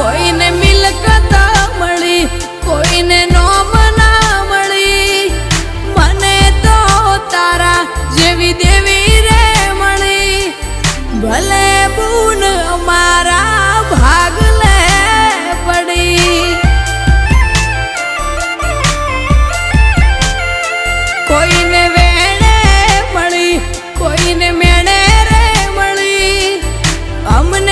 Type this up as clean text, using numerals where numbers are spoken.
કોઈને મિલકત મળી, કોઈને નોમ ના મળી, મને તો તારા જેવી દેવી રે મળી. ભલે બૂન અમારા ભાગ લે પડી. કોઈને વેણે મળી, કોઈને મેણે રે મળી, અમને